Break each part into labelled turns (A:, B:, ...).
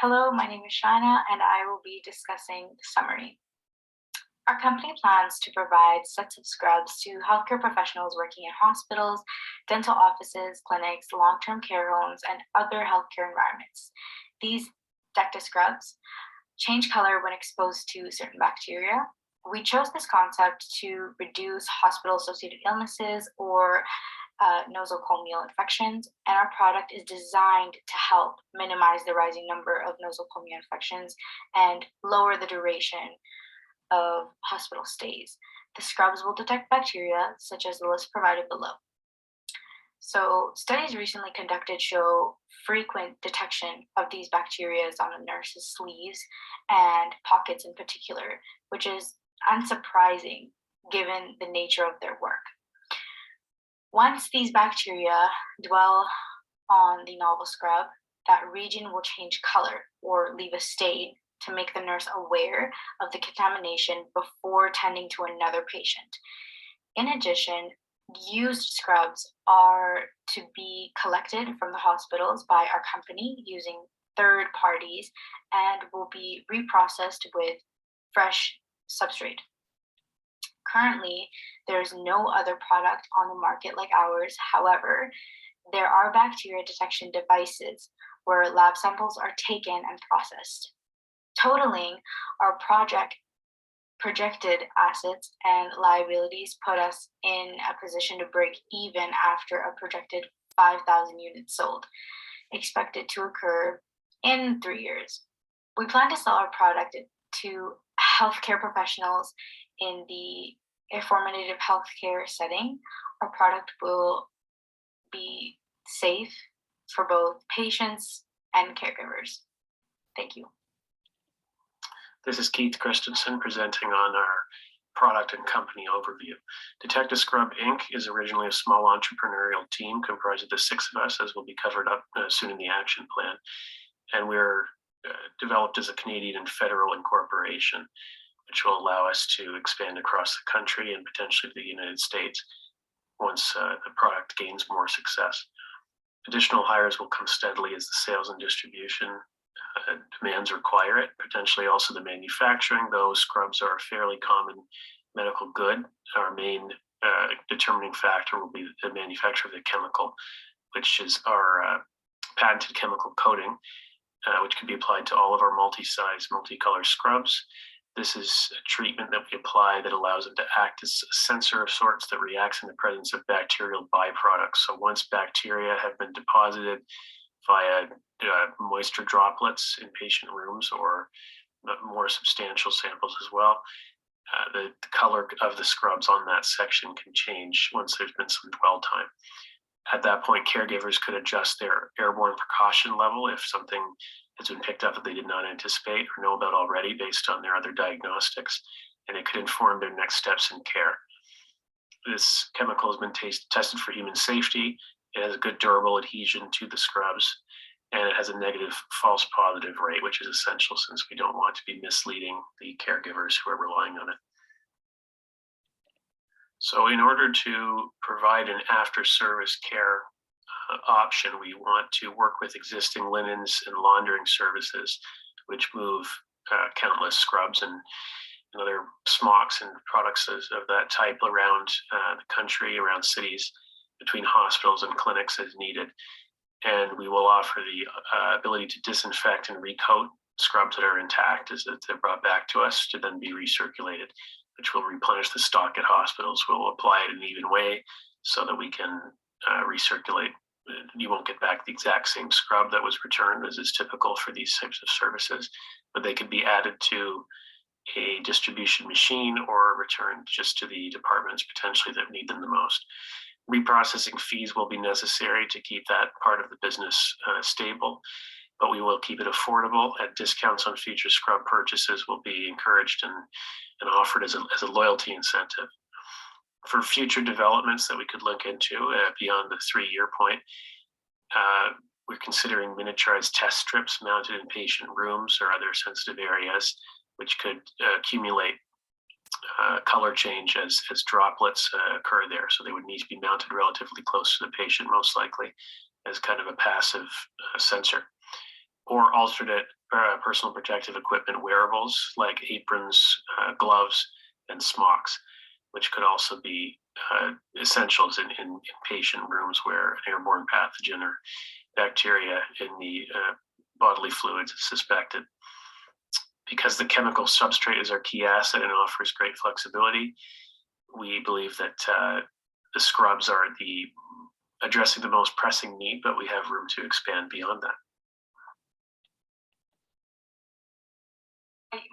A: Hello, my name is Shaina, and I will be discussing the summary. Our company plans to provide sets of scrubs to healthcare professionals working in hospitals, dental offices, clinics, long-term care homes, and other healthcare environments. These DECTA scrubs change color when exposed to certain bacteria. We chose this concept to reduce hospital-associated illnesses or nosocomial infections, and our product is designed to help minimize the rising number of nosocomial infections and lower the duration of hospital stays. The scrubs will detect bacteria, such as the list provided below. So, studies recently conducted show frequent detection of these bacteria on the nurse's sleeves and pockets in particular, which is unsurprising given the nature of their work. Once these bacteria dwell on the novel scrub, that region will change color or leave a stain to make the nurse aware of the contamination before tending to another patient. In addition, used scrubs are to be collected from the hospitals by our company using third parties and will be reprocessed with fresh substrate. Currently, there's no other product on the market like ours. However, there are bacteria detection devices where lab samples are taken and processed. Totaling our projected assets and liabilities put us in a position to break even after a projected 5,000 units sold, expected to occur in 3 years. We plan to sell our product to healthcare professionals in the informative healthcare setting. Our product will be safe for both patients and caregivers. Thank you.
B: This is Keith Christensen presenting on our product and company overview. Detecta Scrub Inc. is originally a small entrepreneurial team comprised of the 6 of us, as will be covered up soon in the action plan. And we're developed as a Canadian and federal incorporation, which will allow us to expand across the country and potentially the United States once the product gains more success. Additional hires will come steadily as the sales and distribution demands require it, potentially also the manufacturing, though scrubs are a fairly common medical good. Our main determining factor will be the manufacture of the chemical, which is our patented chemical coating, which can be applied to all of our multi-size, multicolor scrubs. This is a treatment that we apply that allows it to act as a sensor of sorts that reacts in the presence of bacterial byproducts. So once bacteria have been deposited via moisture droplets in patient rooms or more substantial samples as well, the color of the scrubs on that section can change once there's been some dwell time. At that point, caregivers could adjust their airborne precaution level if something has been picked up that they did not anticipate or know about already based on their other diagnostics, and it could inform their next steps in care. This chemical has been tested for human safety. It has a good durable adhesion to the scrubs, and it has a negative false positive rate, which is essential since we don't want to be misleading the caregivers who are relying on it. So in order to provide an after-service care option, we want to work with existing linens and laundering services, which move countless scrubs and other smocks and products of that type around the country, around cities, between hospitals and clinics as needed. And we will offer the ability to disinfect and recoat scrubs that are intact as they're brought back to us to then be recirculated, which will replenish the stock at hospitals. We'll apply it in an even way so that we can recirculate. You won't get back the exact same scrub that was returned as is typical for these types of services, but they can be added to a distribution machine or returned just to the departments potentially that need them the most. Reprocessing fees will be necessary to keep that part of the business stable, but we will keep it affordable. At discounts on future scrub purchases will be encouraged and offered as a loyalty incentive. For future developments that we could look into beyond the 3-year point, we're considering miniaturized test strips mounted in patient rooms or other sensitive areas, which could accumulate color change as droplets occur there. So they would need to be mounted relatively close to the patient, most likely, as kind of a passive sensor. Or alternate personal protective equipment wearables like aprons, gloves, and smocks, which could also be essentials in patient rooms where an airborne pathogen or bacteria in the bodily fluids is suspected. Because the chemical substrate is our key asset and offers great flexibility, we believe that the scrubs are addressing the most pressing need, but we have room to expand beyond that.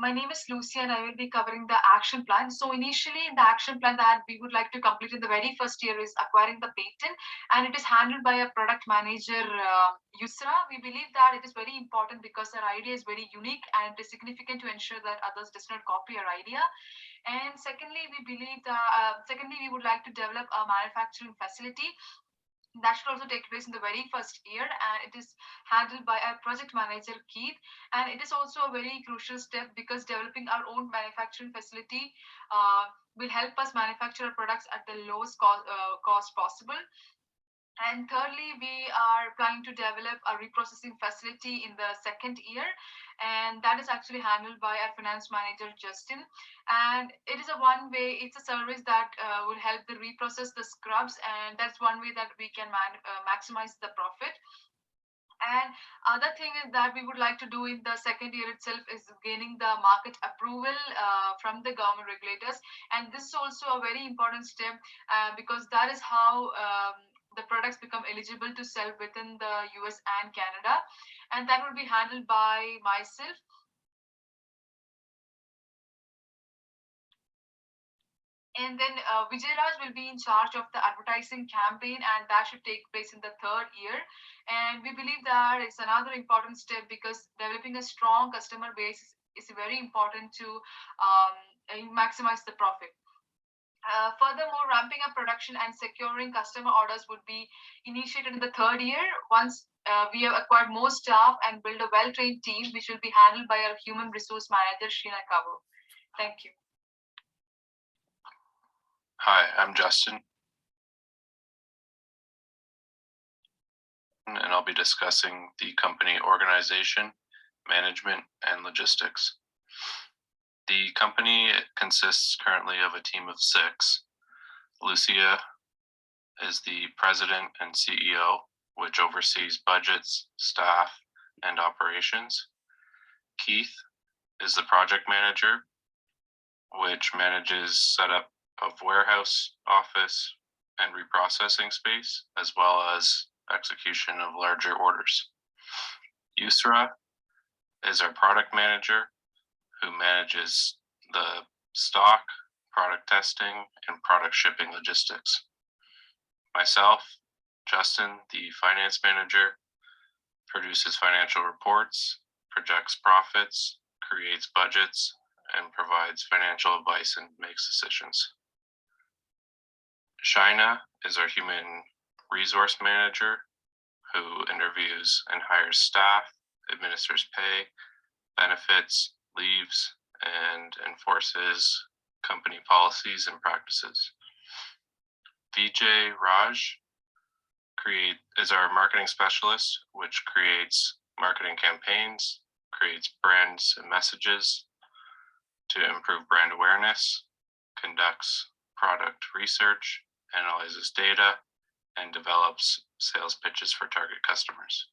C: My name is Lucy and I will be covering the action plan. So initially the action plan that we would like to complete in the very first year is acquiring the patent, and it is handled by a product manager, Yusra. We believe that it is very important because our idea is very unique and it is significant to ensure that others does not copy our idea. And secondly, we believe that we would like to develop a manufacturing facility that should also take place in the very first year, and it is handled by our project manager Keith. And it is also a very crucial step because developing our own manufacturing facility will help us manufacture our products at the lowest cost possible. And thirdly, we are planning to develop a reprocessing facility in the second year, and that is actually handled by our finance manager, Justin. And it is it's a service that will help the reprocess the scrubs, and that's one way that we can maximize the profit. And other thing is that we would like to do in the second year itself is gaining the market approval from the government regulators. And this is also a very important step because that is how the products become eligible to sell within the US and Canada. And that will be handled by myself. And then Vijay will be in charge of the advertising campaign, and that should take place in the third year. And we believe that it's another important step because developing a strong customer base is very important to maximize the profit. Furthermore, ramping up production and securing customer orders would be initiated in the third year once we have acquired more staff and build a well-trained team, which will be handled by our human resource manager, Sheena Kabo. Thank you.
D: Hi, I'm Justin, and I'll be discussing the company organization, management, and logistics. The company consists currently of a team of 6. Lucia is the president and CEO, which oversees budgets, staff, and operations. Keith is the project manager, which manages setup of warehouse, office, and reprocessing space, as well as execution of larger orders. Yusra is our product manager, who manages the stock, product testing, and product shipping logistics. Myself, Justin, the finance manager, produces financial reports, projects profits, creates budgets, and provides financial advice and makes decisions. Shaina is our human resource manager, who interviews and hires staff, administers pay, benefits, leaves, and enforces company policies and practices. Vijay Raj is our marketing specialist, which creates marketing campaigns, creates brands and messages to improve brand awareness, conducts product research, analyzes data, and develops sales pitches for target customers.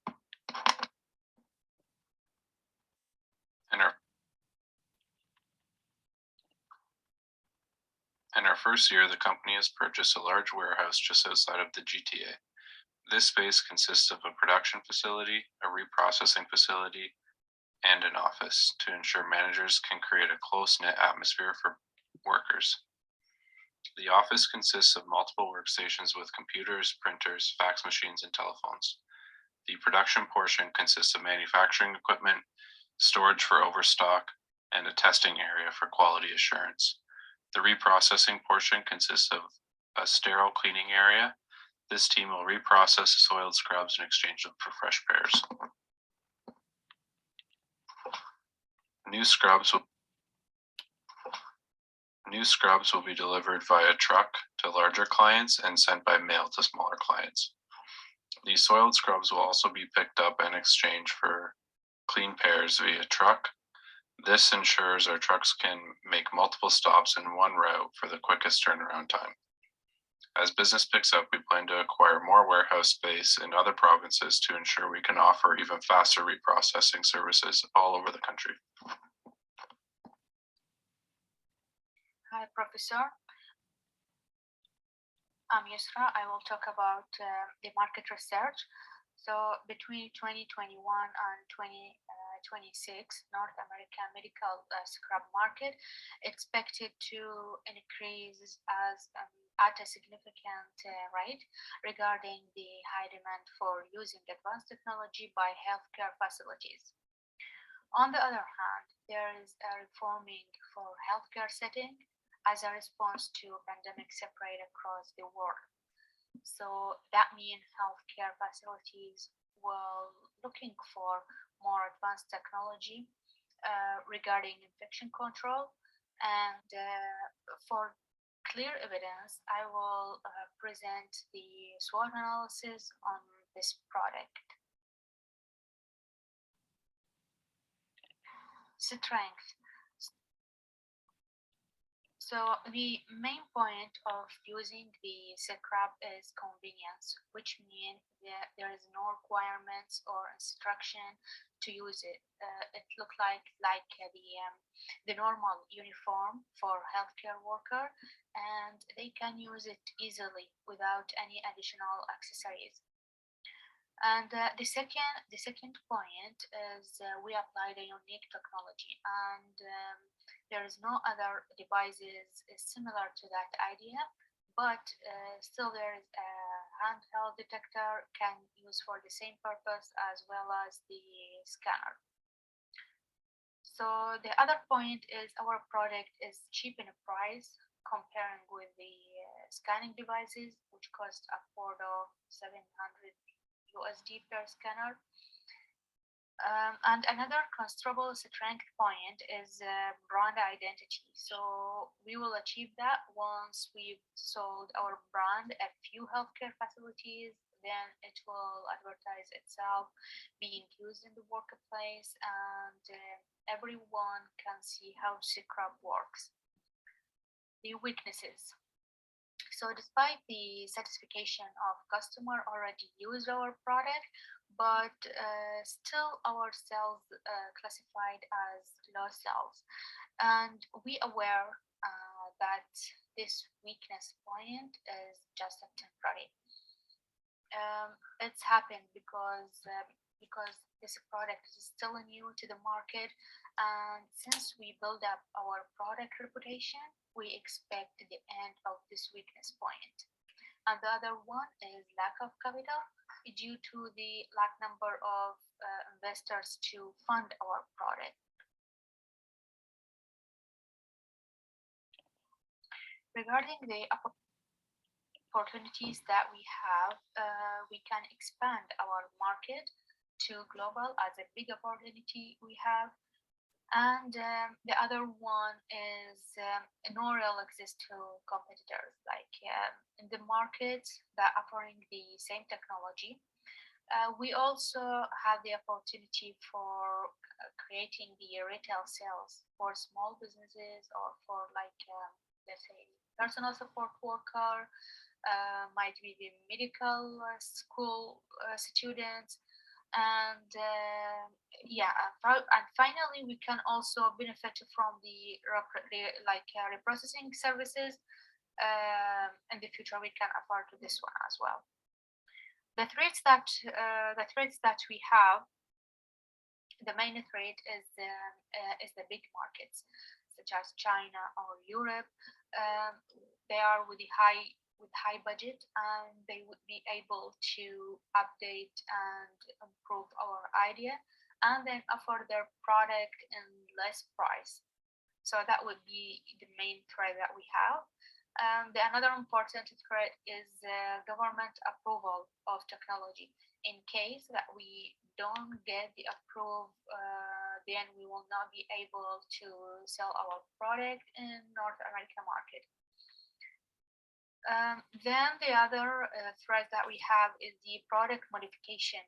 D: In our first year, the company has purchased a large warehouse just outside of the GTA. This space consists of a production facility, a reprocessing facility, and an office to ensure managers can create a close-knit atmosphere for workers. The office consists of multiple workstations with computers, printers, fax machines, and telephones. The production portion consists of manufacturing equipment, storage for overstock, and a testing area for quality assurance. The reprocessing portion consists of a sterile cleaning area. This team will reprocess soiled scrubs and exchange them for fresh pairs. New scrubs will be delivered via truck to larger clients and sent by mail to smaller clients. These soiled scrubs will also be picked up and exchanged for clean pairs via truck. This ensures our trucks can make multiple stops in one route for the quickest turnaround time. As business picks up, we plan to acquire more warehouse space in other provinces to ensure we can offer even faster reprocessing services all over the country.
A: Hi, Professor. I'm Yusra. I will talk about the market research. So between 2021 and 2026, North American medical scrub market expected to increase at a significant rate regarding the high demand for using advanced technology by healthcare facilities. On the other hand, there is a reforming for healthcare setting as a response to pandemic spread across the world. So that means healthcare facilities were looking for more advanced technology regarding infection control. And for clear evidence, I will present the SWOT analysis on this product. Strength. So the main point of using the scrub is convenience, which means that there is no requirements or instruction to use it. It looks like the normal uniform for healthcare worker, and they can use it easily without any additional accessories. And the second point is we applied a unique technology, and there is no other devices similar to that idea, but still there is a handheld detector can use for the same purpose as well as the scanner. So the other point is our product is cheap in price comparing with the scanning devices, which cost upward of 700 USD per scanner. And another considerable strength point is brand identity. So we will achieve that once we've sold our brand a few healthcare facilities, then it will advertise itself being used in the workplace, and everyone can see how scrub works. The weaknesses. So despite the satisfaction of customer already use our product, but still our sales classified as low sales, and we aware that this weakness point is just a temporary. It's happened because this product is still new to the market, and since we build up our product reputation, we expect the end of this weakness point. And the other one is lack of capital due to the lack number of investors to fund our product. Regarding the opportunities that we have, we can expand our market to global as a big opportunity we have. And the other one is no real exist to competitors like in the market that offering the same technology. We also have the opportunity for creating the retail sales for small businesses or for like let's say personal support worker, might be the medical school students, and and finally we can also benefit from the reprocessing services. In the future we can afford to this one as well. The threats that we have, the main threat is the big markets such as China or Europe. They are with high budget, and they would be able to update and improve our idea and then offer their product in less price. So that would be the main threat that we have. The another important threat is government approval of technology. In case that we don't get the approval, then we will not be able to sell our product in North America market. Then the other threat that we have is the product modification.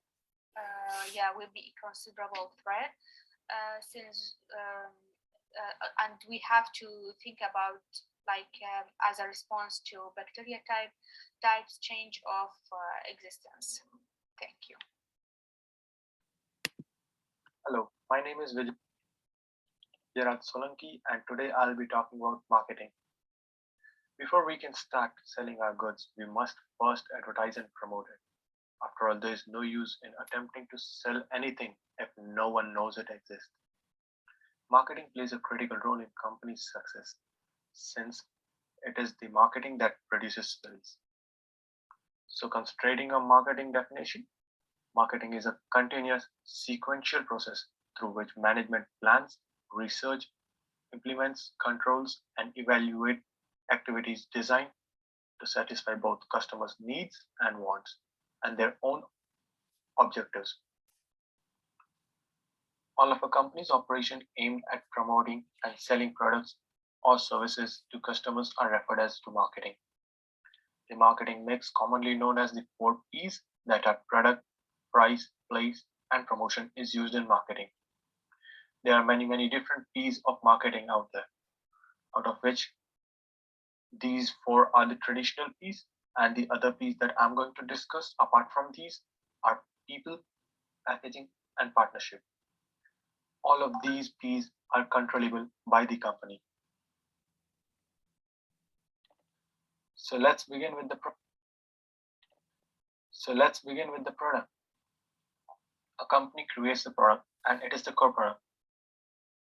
E: will be a considerable threat since and we have to think about as a response to bacteria types change of existence. Thank you.
F: Hello, my name is Vijay Solanki, and today I'll be talking about marketing. Before we can start selling our goods, we must first advertise and promote it. After all, there is no use in attempting to sell anything if no one knows it exists. Marketing plays a critical role in companies' success since it is the marketing that produces sales. So, concentrating on marketing definition, marketing is a continuous sequential process through which management plans, research, implements, controls, and evaluate activities designed to satisfy both customers' needs and wants and their own objectives. All of a company's operation aimed at promoting and selling products or services to customers are referred as to marketing. The marketing mix, commonly known as the 4 P's that are product, price, place, and promotion, is used in marketing. There are many different P's of marketing out there, out of which these 4 are the traditional P's, and the other P's that I'm going to discuss apart from these are people, packaging, and partnership. All of these P's are controllable by the company. So let's begin with the product. A company creates the product and it is the core product.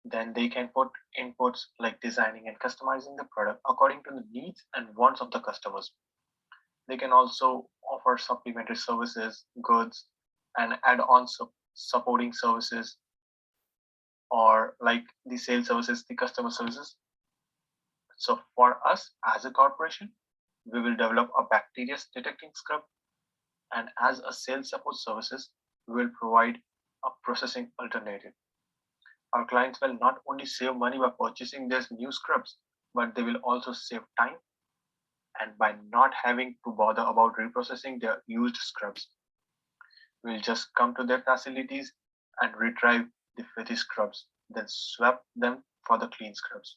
F: Then they can put inputs like designing and customizing the product according to the needs and wants of the customers. They can also offer supplementary services, goods, and add-on supporting services, or like the sales services, the customer services. So for us as a corporation, we will develop a bacteria detecting scrub, and as a sales support services, we will provide a processing alternative. Our clients will not only save money by purchasing these new scrubs, but they will also save time and by not having to bother about reprocessing their used scrubs. We'll just come to their facilities and retrieve the filthy scrubs, then swap them for the clean scrubs.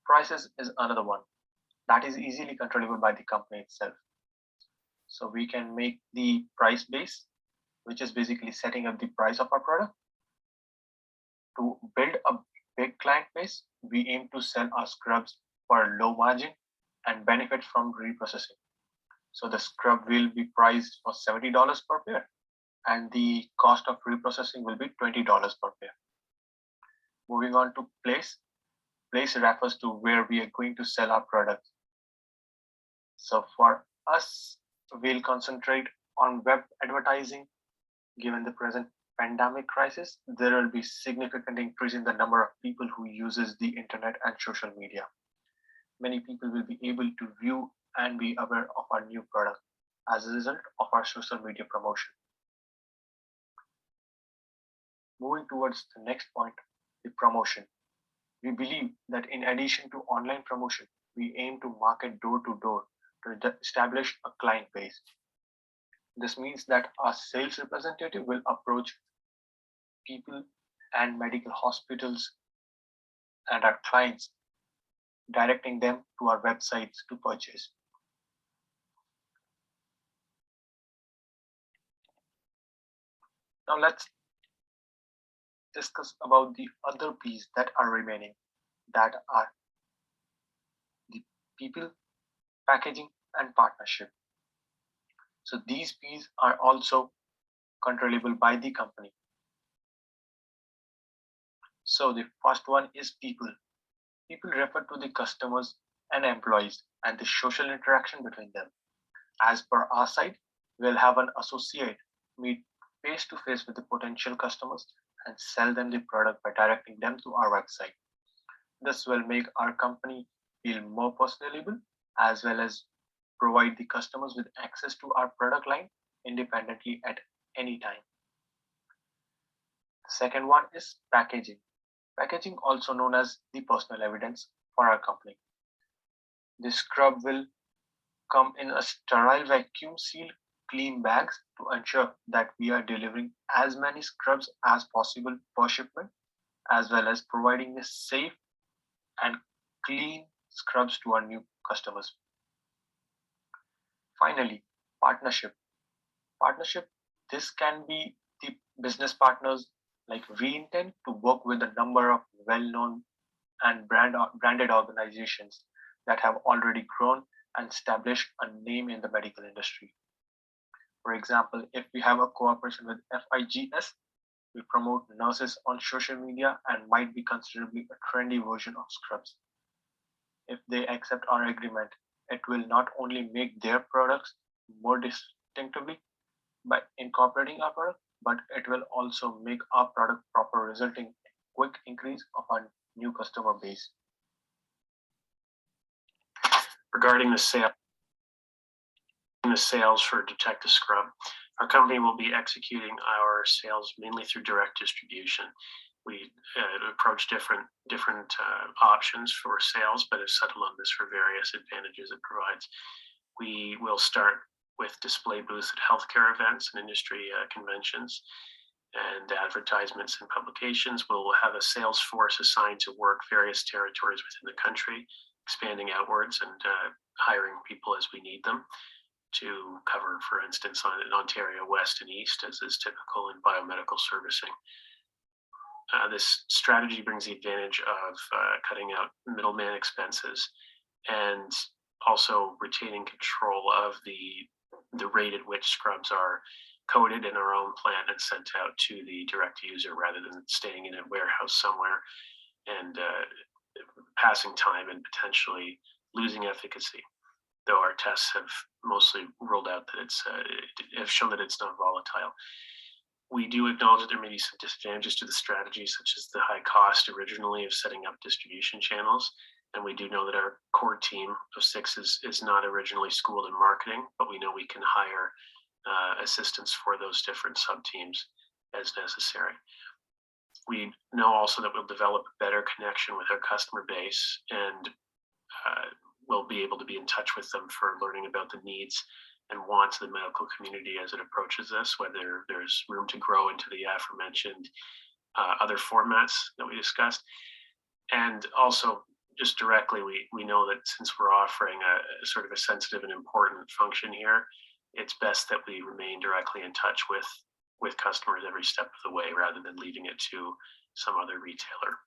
F: Prices is another one that is easily controllable by the company itself. So we can make the price base, which is basically setting up the price of our product. To build a big client base, we aim to sell our scrubs for a low margin and benefit from reprocessing. So the scrub will be priced for $70 per pair, and the cost of reprocessing will be $20 per pair. Moving on to place. Place refers to where we are going to sell our products. So for us, we'll concentrate on web advertising. Given the present pandemic crisis, there will be significant increase in the number of people who uses the internet and social media. Many people will be able to view and be aware of our new product as a result of our social media promotion. Moving towards the next point, the promotion. We believe that in addition to online promotion, we aim to market door to door to establish a client base. This means that our sales representative will approach people and medical hospitals and our clients, directing them to our websites to purchase. Now let's discuss about the other P's that are remaining, that are the people, packaging, and partnership. So these P's are also controllable by the company. So the first one is people. People refer to the customers and employees and the social interaction between them. As per our side, we'll have an associate meet face to face with the potential customers and sell them the product by directing them to our website. This will make our company feel more personable as well as provide the customers with access to our product line independently at any time. The second one is packaging. Packaging, also known as the personal evidence for our company. The scrub will come in a sterile vacuum sealed clean bags to ensure that we are delivering as many scrubs as possible per shipment, as well as providing a safe and clean scrubs to our new customers. Finally, partnership. Partnership, this can be the business partners. Like, we intend to work with a number of well-known and branded organizations that have already grown and established a name in the medical industry. For example, if we have a cooperation with FIGS, we promote nurses on social media and might be considerably a trendy version of scrubs. If they accept our agreement, it will not only make their products more distinctively by incorporating our product, but it will also make our product proper, resulting in quick increase of our new customer base.
B: Regarding the sales for Detect a Scrub, our company will be executing our sales mainly through direct distribution. We approach different options for sales, but have settled on this for various advantages it provides. We will start with display booths at healthcare events and industry conventions and advertisements and publications. We'll have a sales force assigned to work various territories within the country, expanding outwards and hiring people as we need them to cover, for instance, in Ontario West and East, as is typical in biomedical servicing. This strategy brings the advantage of cutting out middleman expenses and also retaining control of the rate at which scrubs are coded in our own plant and sent out to the direct user, rather than staying in a warehouse somewhere and passing time and potentially losing efficacy. Though our tests have mostly ruled out that have shown that it's not volatile. We do acknowledge that there may be some disadvantages to the strategy, such as the high cost originally of setting up distribution channels. And we do know that our core team of 6 is not originally schooled in marketing, but we know we can hire assistants for those different sub-teams as necessary. We know also that we'll develop a better connection with our customer base, and we'll be able to be in touch with them for learning about the needs and wants of the medical community as it approaches this, whether there's room to grow into the aforementioned other formats that we discussed. And also, just directly, we know that since we're offering a sort of a sensitive and important function here, it's best that we remain directly in touch with customers every step of the way, rather than leaving it to some other retailer.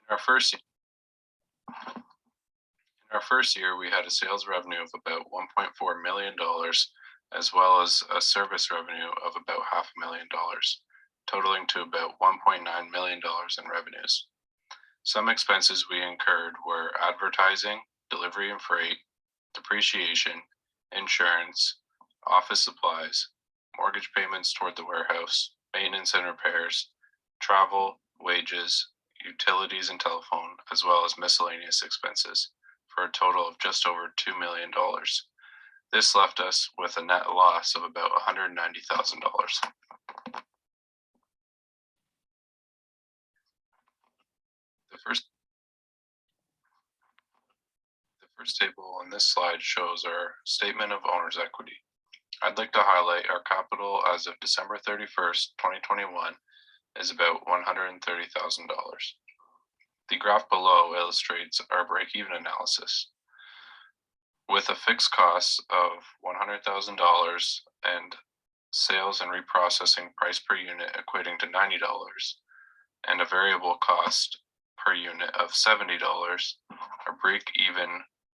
D: In our first year, we had a sales revenue of about $1.4 million, as well as a service revenue of about $500,000, totaling to about $1.9 million in revenues. Some expenses we incurred were advertising, delivery and freight, depreciation, insurance, office supplies, mortgage payments toward the warehouse, maintenance and repairs, travel, wages, utilities and telephone, as well as miscellaneous expenses, for a total of just over $2 million. This left us with a net loss of about $190,000. The first table on this slide shows our statement of owner's equity. I'd like to highlight our capital as of December 31st, 2021 is about $130,000. The graph below illustrates our break-even analysis. With a fixed cost of $100,000 and sales and reprocessing price per unit equating to $90 and a variable cost per unit of $70, our break-even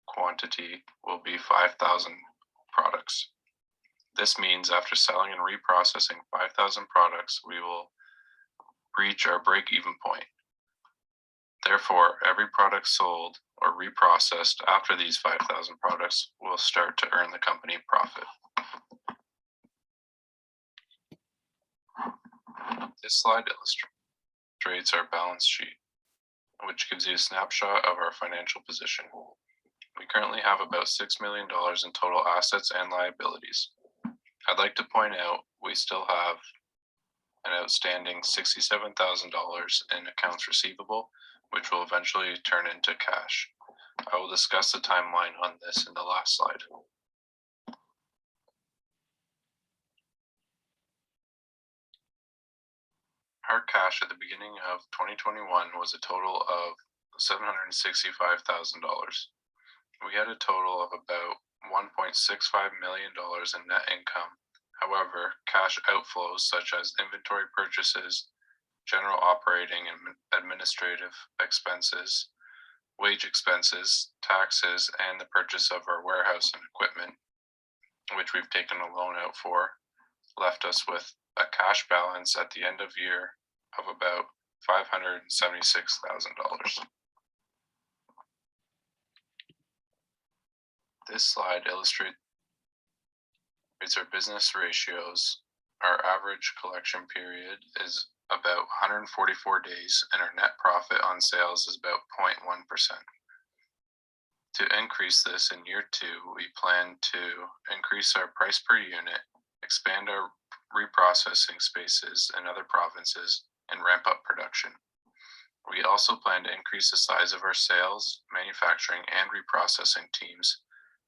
D: quantity will be 5,000 products. This means after selling and reprocessing 5,000 products, we will reach our break-even point. Therefore, every product sold or reprocessed after these 5,000 products will start to earn the company profit. This slide illustrates our balance sheet, which gives you a snapshot of our financial position. We currently have about $6 million in total assets and liabilities. I'd like to point out we still have an outstanding $67,000 in accounts receivable, which will eventually turn into cash. I will discuss the timeline on this in the last slide. Our cash at the beginning of 2021 was a total of $765,000. We had a total of about $1.65 million in net income. However, cash outflows such as inventory purchases, general operating and administrative expenses, wage expenses, taxes, and the purchase of our warehouse and equipment, which we've taken a loan out for, left us with a cash balance at the end of year of about $576,000. This slide illustrates our business ratios. Our average collection period is about 144 days, and our net profit on sales is about 0.1%. To increase this in year 2, we plan to increase our price per unit, expand our reprocessing spaces in other provinces, and ramp up production. We also plan to increase the size of our sales, manufacturing, and reprocessing teams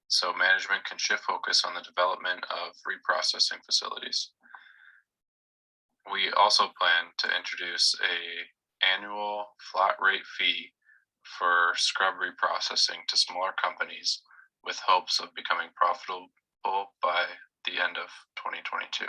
D: so management can shift focus on the development of reprocessing facilities. We also plan to introduce an annual flat rate fee for scrub reprocessing to smaller companies with hopes of becoming profitable by the end of 2022.